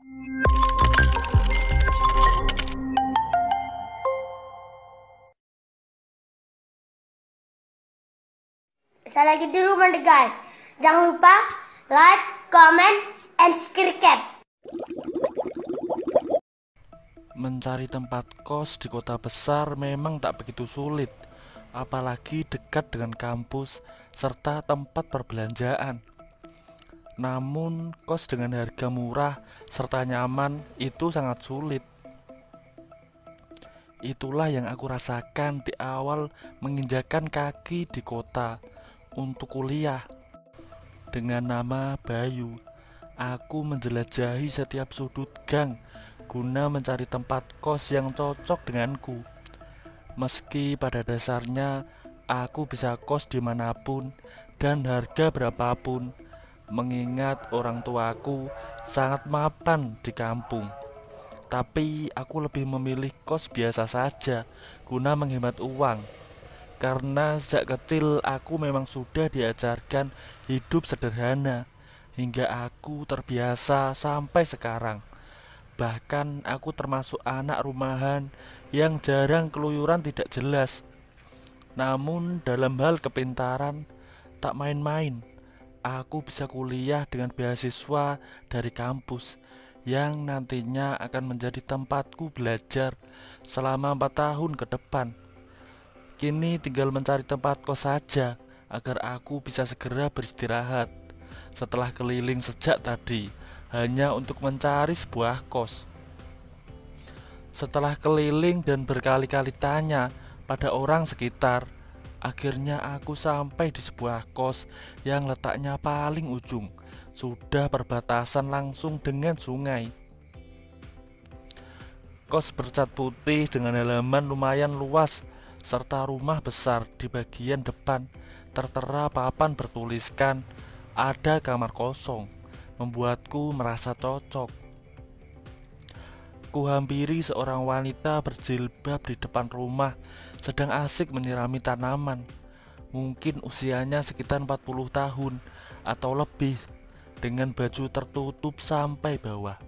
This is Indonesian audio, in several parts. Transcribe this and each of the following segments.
Saya lagi di rumah nih guys. Jangan lupa like, comment, and subscribe. Mencari tempat kos di kota besar memang tak begitu sulit, apalagi dekat dengan kampus serta tempat perbelanjaan. Namun, kos dengan harga murah serta nyaman itu sangat sulit. Itulah yang aku rasakan di awal menginjakan kaki di kota untuk kuliah. Dengan nama Bayu, aku menjelajahi setiap sudut gang guna mencari tempat kos yang cocok denganku. Meski pada dasarnya aku bisa kos dimanapun dan harga berapapun, mengingat orang tuaku sangat mapan di kampung. Tapi aku lebih memilih kos biasa saja guna menghemat uang. Karena sejak kecil aku memang sudah diajarkan hidup sederhana hingga aku terbiasa sampai sekarang. Bahkan aku termasuk anak rumahan yang jarang keluyuran tidak jelas. Namun dalam hal kepintaran tak main-main. Aku bisa kuliah dengan beasiswa dari kampus yang nantinya akan menjadi tempatku belajar selama 4 tahun ke depan. Kini tinggal mencari tempat kos saja agar aku bisa segera beristirahat setelah keliling sejak tadi hanya untuk mencari sebuah kos. Setelah keliling dan berkali-kali tanya pada orang sekitar, akhirnya aku sampai di sebuah kos yang letaknya paling ujung, sudah perbatasan langsung dengan sungai. Kos bercat putih dengan halaman lumayan luas, serta rumah besar di bagian depan tertera papan bertuliskan ada kamar kosong, membuatku merasa cocok. Kuhampiri seorang wanita berjilbab di depan rumah, sedang asik menyirami tanaman. Mungkin usianya sekitar 40 tahun atau lebih, dengan baju tertutup sampai bawah.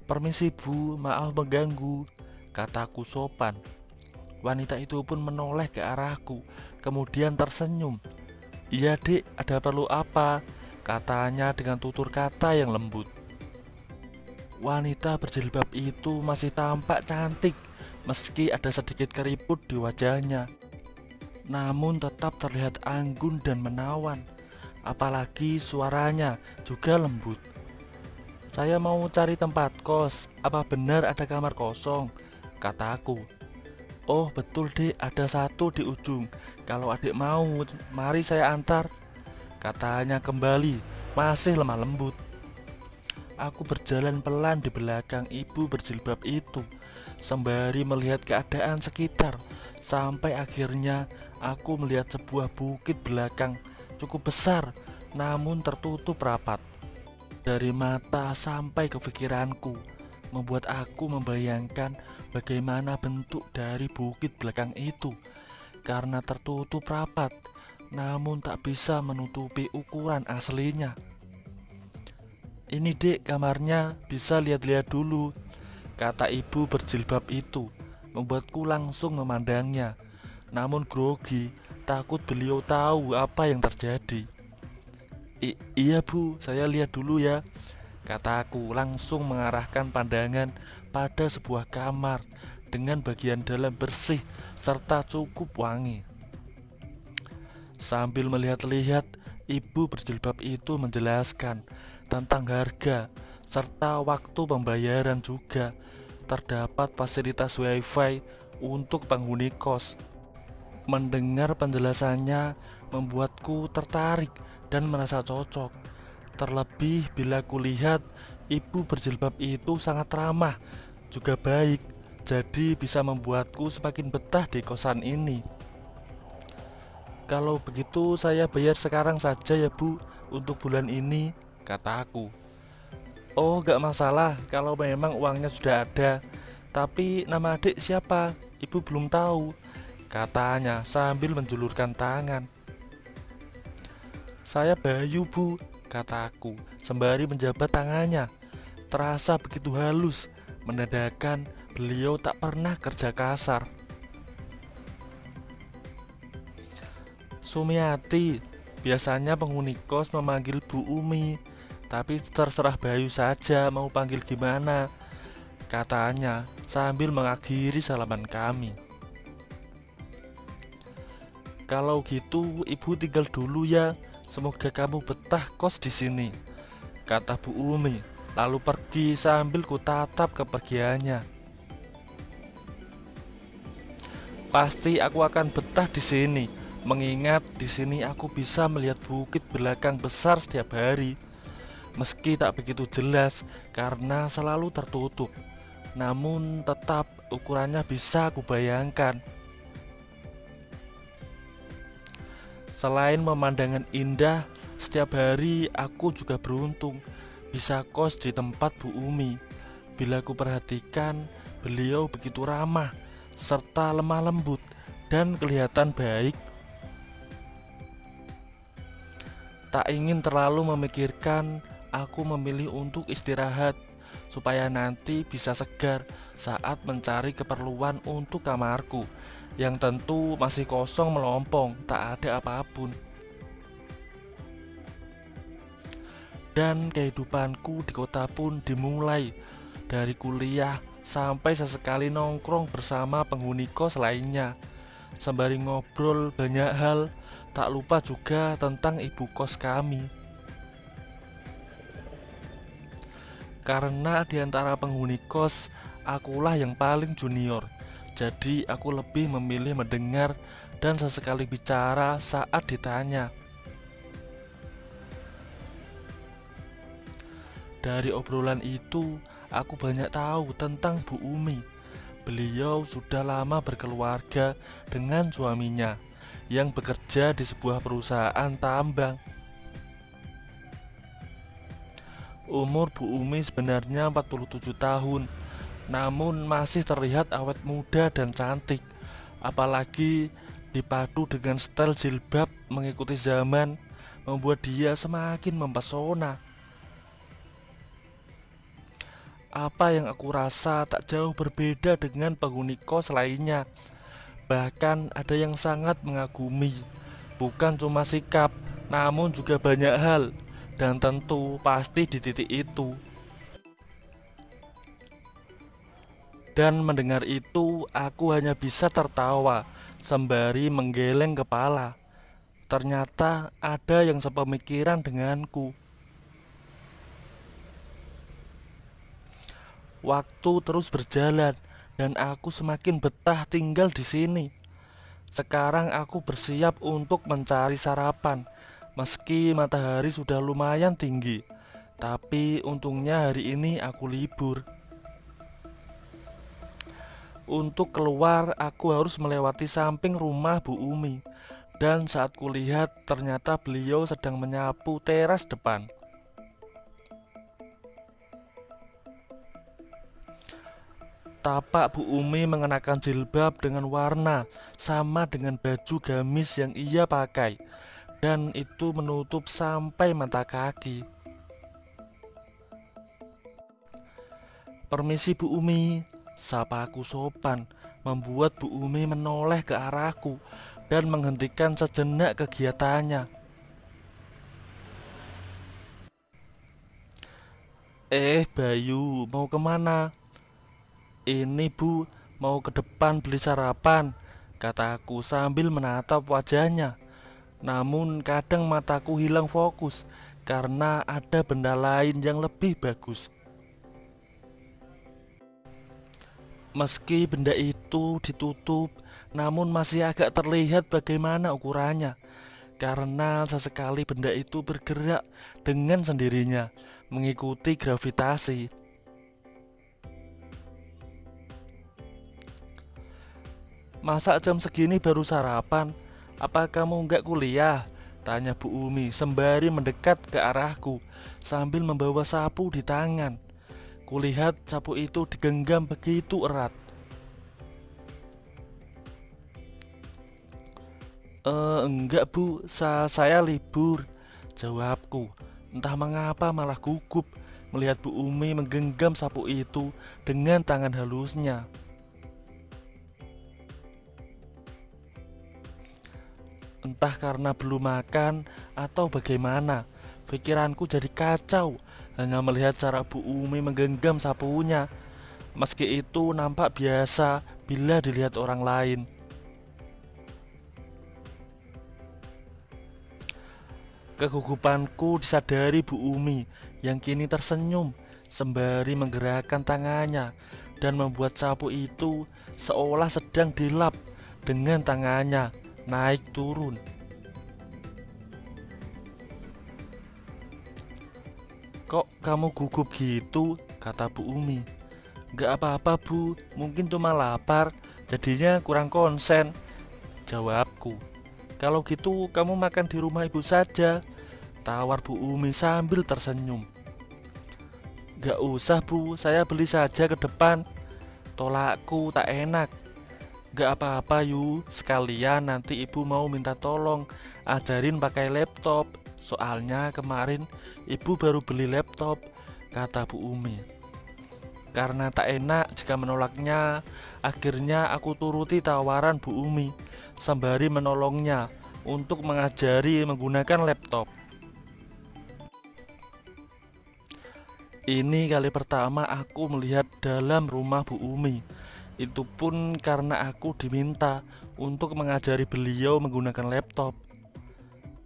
"Permisi bu, maaf mengganggu," kataku sopan. Wanita itu pun menoleh ke arahku, kemudian tersenyum. "Iya dek, ada perlu apa?" katanya dengan tutur kata yang lembut. Wanita berjilbab itu masih tampak cantik, meski ada sedikit keriput di wajahnya. Namun tetap terlihat anggun dan menawan. Apalagi suaranya juga lembut. "Saya mau cari tempat kos, apa benar ada kamar kosong?" kataku. "Oh betul dek, ada satu di ujung. Kalau adik mau, mari saya antar," katanya kembali, masih lemah lembut. Aku berjalan pelan di belakang ibu berjilbab itu, sembari melihat keadaan sekitar, sampai akhirnya aku melihat sebuah bukit belakang cukup besar, namun tertutup rapat. Dari mata sampai ke pikiranku, membuat aku membayangkan bagaimana bentuk dari bukit belakang itu. Karena tertutup rapat, namun tak bisa menutupi ukuran aslinya. "Ini dek kamarnya, bisa lihat-lihat dulu," kata ibu berjilbab itu, membuatku langsung memandangnya. Namun grogi, takut beliau tahu apa yang terjadi. Iya bu, saya lihat dulu ya," kataku langsung mengarahkan pandangan pada sebuah kamar dengan bagian dalam bersih serta cukup wangi. Sambil melihat-lihat, ibu berjilbab itu menjelaskan tentang harga serta waktu pembayaran juga. Terdapat fasilitas wifi untuk penghuni kos. Mendengar penjelasannya membuatku tertarik dan merasa cocok. Terlebih bila kulihat ibu berjilbab itu sangat ramah, juga baik, jadi bisa membuatku semakin betah di kosan ini. "Kalau begitu saya bayar sekarang saja ya bu, untuk bulan ini," kataku. "Oh gak masalah kalau memang uangnya sudah ada. Tapi nama adik siapa? Ibu belum tahu," katanya sambil menjulurkan tangan. "Saya Bayu bu," kataku sembari menjabat tangannya. terasa begitu halus. Menandakan beliau tak pernah kerja kasar. Sumiati, biasanya penghuni kos memanggil Bu Umi, tapi terserah Bayu saja mau panggil gimana, katanya sambil mengakhiri salaman kami. Kalau gitu ibu tinggal dulu ya, semoga kamu betah kos di sini, kata Bu Umi, lalu pergi sambil kutatap kepergiannya. Pasti aku akan betah di sini, mengingat di sini aku bisa melihat bukit belakang besar setiap hari. Meski tak begitu jelas karena selalu tertutup, namun tetap ukurannya bisa aku bayangkan. Selain pemandangan indah, setiap hari aku juga beruntung bisa kos di tempat Bu Umi. Bila aku perhatikan, beliau begitu ramah serta lemah lembut dan kelihatan baik. Tak ingin terlalu memikirkan, aku memilih untuk istirahat supaya nanti bisa segar saat mencari keperluan untuk kamarku yang tentu masih kosong melompong, tak ada apapun. Dan kehidupanku di kota pun dimulai dari kuliah sampai sesekali nongkrong bersama penghuni kos lainnya, sembari ngobrol banyak hal. Tak lupa juga tentang ibu kos kami. Karena di antara penghuni kos, akulah yang paling junior. Jadi aku lebih memilih mendengar dan sesekali bicara saat ditanya. Dari obrolan itu, aku banyak tahu tentang Bu Umi. Beliau sudah lama berkeluarga dengan suaminya yang bekerja di sebuah perusahaan tambang. Umur Bu Umi sebenarnya 47 tahun, namun masih terlihat awet muda dan cantik. Apalagi dipadu dengan style jilbab mengikuti zaman, membuat dia semakin mempesona. Apa yang aku rasa tak jauh berbeda dengan penghuni kos lainnya. Bahkan ada yang sangat mengagumi, bukan cuma sikap, namun juga banyak hal. Dan tentu pasti di titik itu. Dan mendengar itu, aku hanya bisa tertawa sembari menggeleng kepala. Ternyata ada yang sepemikiran denganku. Waktu terus berjalan dan aku semakin betah tinggal di sini. Sekarang aku bersiap untuk mencari sarapan. Meski matahari sudah lumayan tinggi, tapi untungnya hari ini aku libur. Untuk keluar, aku harus melewati samping rumah Bu Umi. Dan saat kulihat, ternyata beliau sedang menyapu teras depan. Tapak Bu Umi mengenakan jilbab dengan warna sama dengan baju gamis yang ia pakai, dan itu menutup sampai mata kaki. "Permisi Bu Umi," sapa aku sopan, membuat Bu Umi menoleh ke arahku dan menghentikan sejenak kegiatannya. Bayu, mau kemana?" "Ini Bu, mau ke depan beli sarapan," kataku sambil menatap wajahnya. Namun kadang mataku hilang fokus karena ada benda lain yang lebih bagus. Meski benda itu ditutup, namun masih agak terlihat bagaimana ukurannya. Karena sesekali benda itu bergerak dengan sendirinya, mengikuti gravitasi. "Masa jam segini baru sarapan? Apa kamu nggak kuliah?" tanya Bu Umi sembari mendekat ke arahku sambil membawa sapu di tangan. Kulihat sapu itu digenggam begitu erat. Enggak Bu, saya libur," jawabku. Entah mengapa malah gugup melihat Bu Umi menggenggam sapu itu dengan tangan halusnya. Entah karena belum makan atau bagaimana, pikiranku jadi kacau hanya melihat cara Bu Umi menggenggam sapunya. Meski itu nampak biasa bila dilihat orang lain. Kegugupanku disadari Bu Umi yang kini tersenyum sembari menggerakkan tangannya dan membuat sapu itu seolah sedang dilap dengan tangannya naik turun. "Kok kamu gugup gitu?" kata Bu Umi. "Gak apa-apa Bu, mungkin cuma lapar, jadinya kurang konsen," jawabku. "Kalau gitu kamu makan di rumah ibu saja," tawar Bu Umi sambil tersenyum. "Gak usah Bu, saya beli saja ke depan," tolakku tak enak. "Gak apa-apa Yu, sekalian nanti ibu mau minta tolong ajarin pakai laptop. Soalnya kemarin ibu baru beli laptop," kata Bu Umi. Karena tak enak jika menolaknya, akhirnya aku turuti tawaran Bu Umi sembari menolongnya untuk mengajari menggunakan laptop. Ini kali pertama aku melihat dalam rumah Bu Umi. Itu pun karena aku diminta untuk mengajari beliau menggunakan laptop.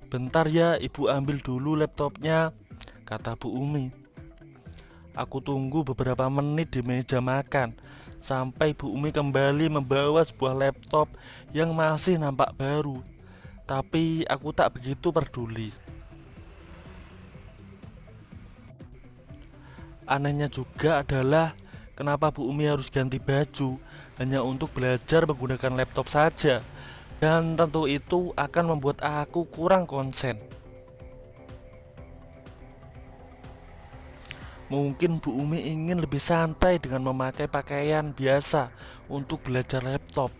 "Bentar ya, ibu ambil dulu laptopnya," kata Bu Umi. Aku tunggu beberapa menit di meja makan sampai Bu Umi kembali membawa sebuah laptop yang masih nampak baru. Tapi aku tak begitu peduli. Anehnya juga adalah kenapa Bu Umi harus ganti baju hanya untuk belajar menggunakan laptop saja. Dan tentu itu akan membuat aku kurang konsen. Mungkin Bu Umi ingin lebih santai dengan memakai pakaian biasa untuk belajar laptop.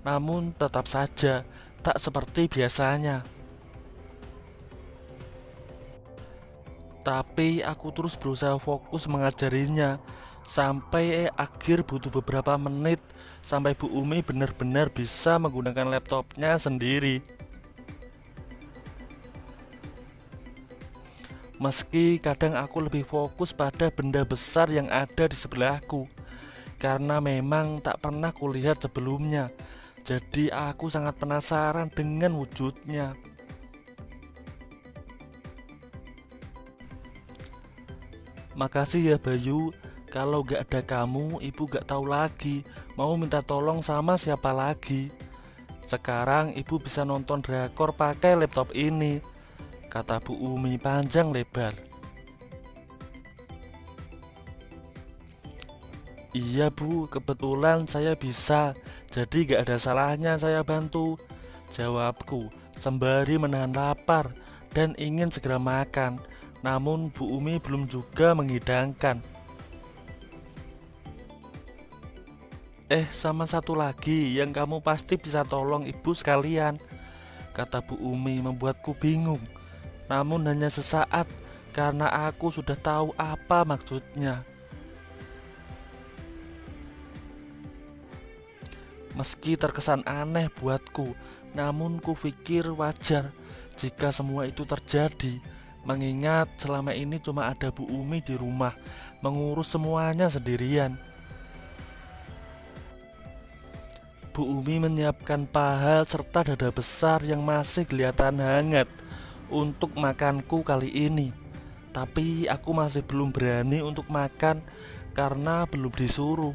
Namun tetap saja tak seperti biasanya. Tapi aku terus berusaha fokus mengajarinya sampai akhir butuh beberapa menit sampai Bu Umi benar-benar bisa menggunakan laptopnya sendiri. Meski kadang aku lebih fokus pada benda besar yang ada di sebelahku, karena memang tak pernah kulihat sebelumnya. Jadi aku sangat penasaran dengan wujudnya. "Makasih ya Bayu, kalau gak ada kamu ibu gak tahu lagi mau minta tolong sama siapa lagi. Sekarang ibu bisa nonton drakor pakai laptop ini," kata Bu Umi panjang lebar. "Iya Bu, kebetulan saya bisa, jadi gak ada salahnya saya bantu," jawabku sembari menahan lapar dan ingin segera makan. Namun Bu Umi belum juga menghidangkan. "Sama satu lagi yang kamu pasti bisa tolong ibu sekalian," kata Bu Umi membuatku bingung. Namun hanya sesaat karena aku sudah tahu apa maksudnya. Meski terkesan aneh buatku, namun ku pikir wajar jika semua itu terjadi. Mengingat selama ini cuma ada Bu Umi di rumah mengurus semuanya sendirian. Bu Umi menyiapkan paha serta dada besar yang masih kelihatan hangat untuk makanku kali ini. Tapi aku masih belum berani untuk makan karena belum disuruh.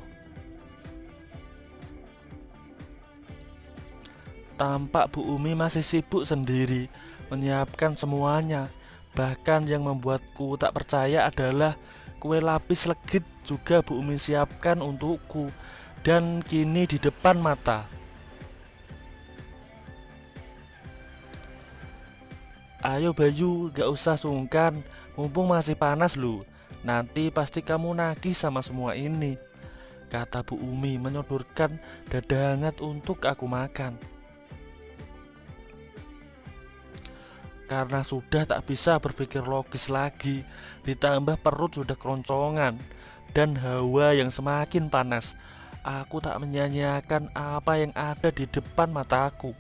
Tampak Bu Umi masih sibuk sendiri menyiapkan semuanya. Bahkan yang membuatku tak percaya adalah kue lapis legit juga Bu Umi siapkan untukku, dan kini di depan mata. "Ayo Bayu, gak usah sungkan, mumpung masih panas loh. Nanti pasti kamu nagih sama semua ini," kata Bu Umi menyodorkan dada hangat untuk aku makan. karena sudah tak bisa berpikir logis lagi. Ditambah perut sudah keroncongan dan hawa yang semakin panas. Aku tak menyia-nyiakan apa yang ada di depan mataku.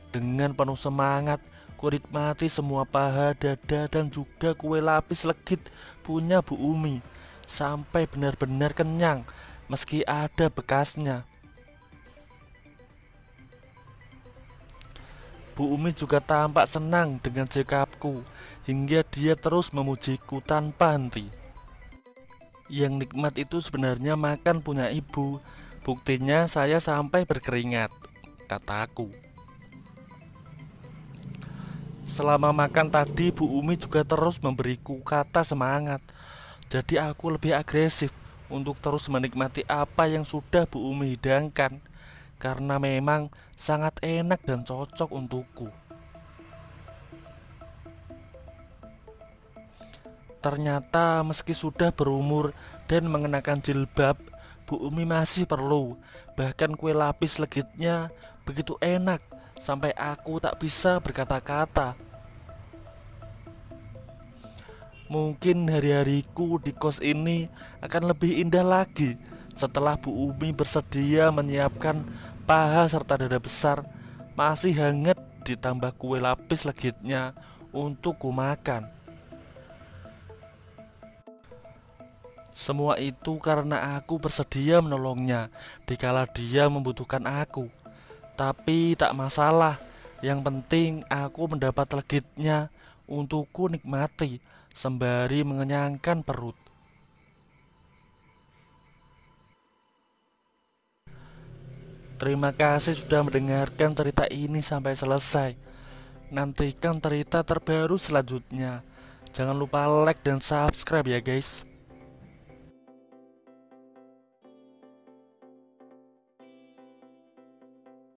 Dengan penuh semangat, ku nikmati semua paha, dada, dan juga kue lapis legit punya Bu Umi sampai benar-benar kenyang meski ada bekasnya. Bu Umi juga tampak senang dengan sikapku hingga dia terus memujiku tanpa henti. Yang nikmat itu sebenarnya makan punya ibu. Buktinya saya sampai berkeringat, kataku. Selama makan tadi Bu Umi juga terus memberiku kata semangat. Jadi aku lebih agresif untuk terus menikmati apa yang sudah Bu Umi hidangkan, karena memang sangat enak dan cocok untukku. Ternyata meski sudah berumur dan mengenakan jilbab, Bu Umi masih perlu. Bahkan kue lapis legitnya begitu enak sampai aku tak bisa berkata-kata. Mungkin hari-hariku di kos ini akan lebih indah lagi setelah Bu Umi bersedia menyiapkan paha serta dada besar masih hangat ditambah kue lapis legitnya untuk ku makan. Semua itu karena aku bersedia menolongnya dikala dia membutuhkan aku. Tapi tak masalah, yang penting aku mendapat legitnya untukku nikmati sembari mengenyangkan perut. Terima kasih sudah mendengarkan cerita ini sampai selesai. Nantikan cerita terbaru selanjutnya. Jangan lupa like dan subscribe ya guys.